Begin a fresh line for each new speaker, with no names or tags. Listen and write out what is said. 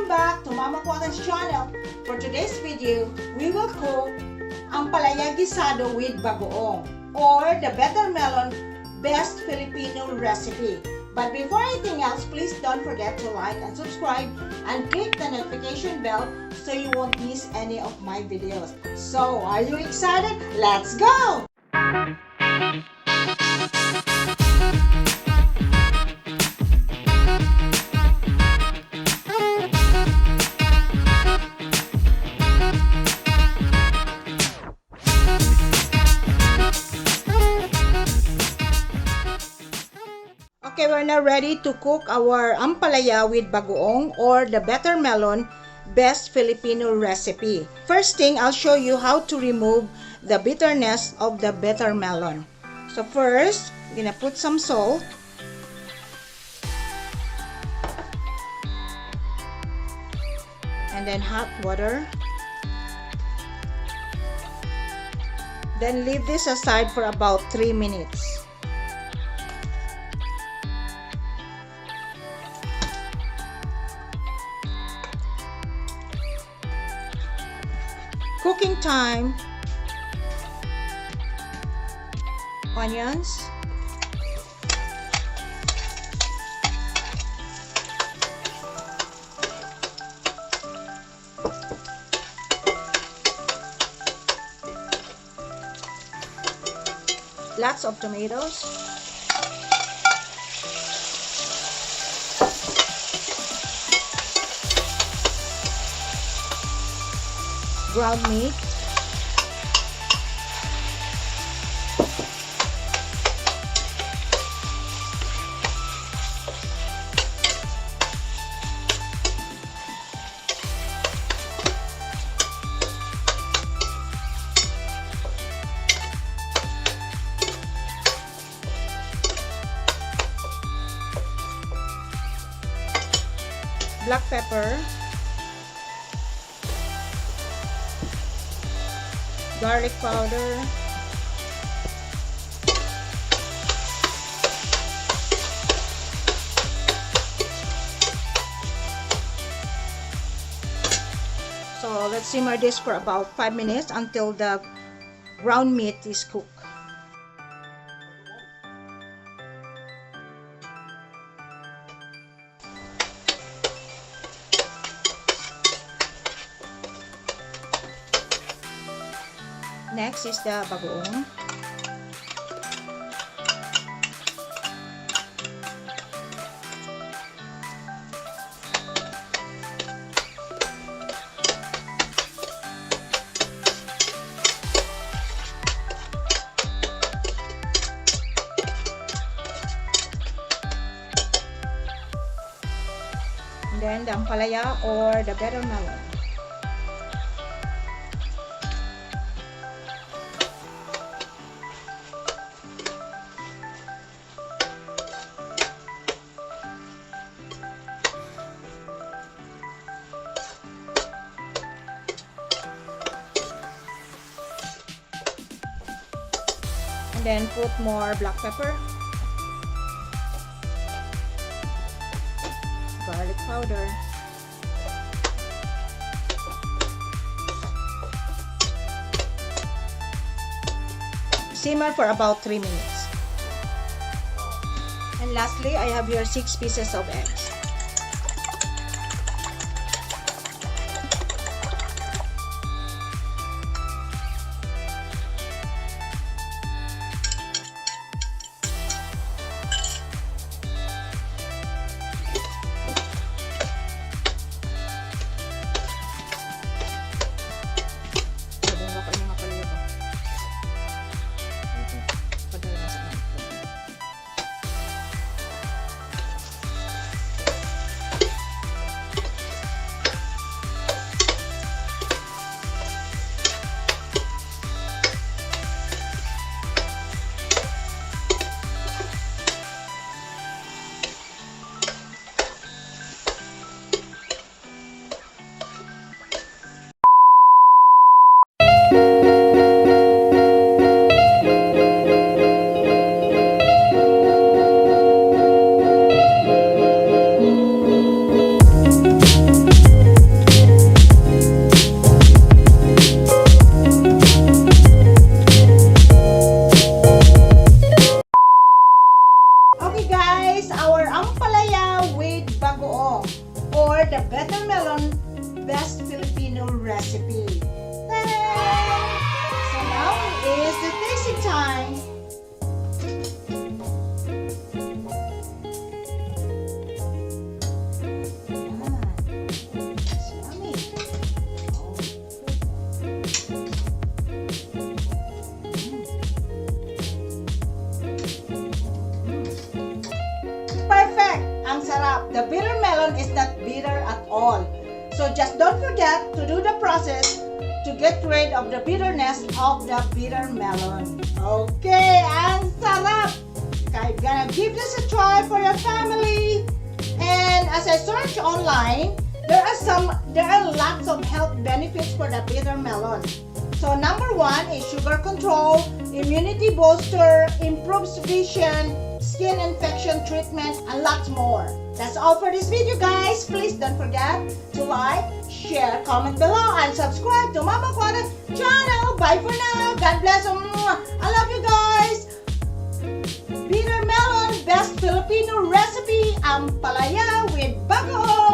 back to Mama Quatang's channel. For today's video, we will cook Ampalaya Guisado with Bagoong, or the Bittermelon best Filipino recipe. But before anything else, please don't forget to like and subscribe and click the notification bell so you won't miss any of my videos. So, are you excited? Let's go! Okay, we're now ready to cook our Ampalaya with Bagoong, or the Bittermelon best Filipino recipe. First thing, I'll show you how to remove the bitterness of the Bittermelon. So first, I'm gonna put some salt. And then hot water. Then leave this aside for about 3 minutes. Cooking time: onions, lots of tomatoes, ground meat, black pepper, garlic powder, so let's simmer this for about 5 minutes until the ground meat is cooked. Next is the bagoong. And then the ampalaya, or the bittermelon. And then put more black pepper, garlic powder, simmer for about 3 minutes. And lastly, I have here 6 pieces of eggs. the Bittermelon Best Filipino Recipe. Ta-da! So now is the tasting time. Perfect! Ang sarap. The bitter melon is not bitter at all. So just don't forget to do the process to get rid of the bitterness of the bitter melon. Okay, ang sarap! I'm gonna give this a try for your family. And as I search online, there are lots of health benefits for the bitter melon. So number 1 is sugar control, immunity booster, improves vision, skin infection treatment, and lots more. That's all for this video, guys. Please don't forget to like, share, comment below, and subscribe to Mama Quatang channel. Bye for now. God bless. I love you guys. Bittermelon Best Filipino Recipe, Ampalaya with Bagoong.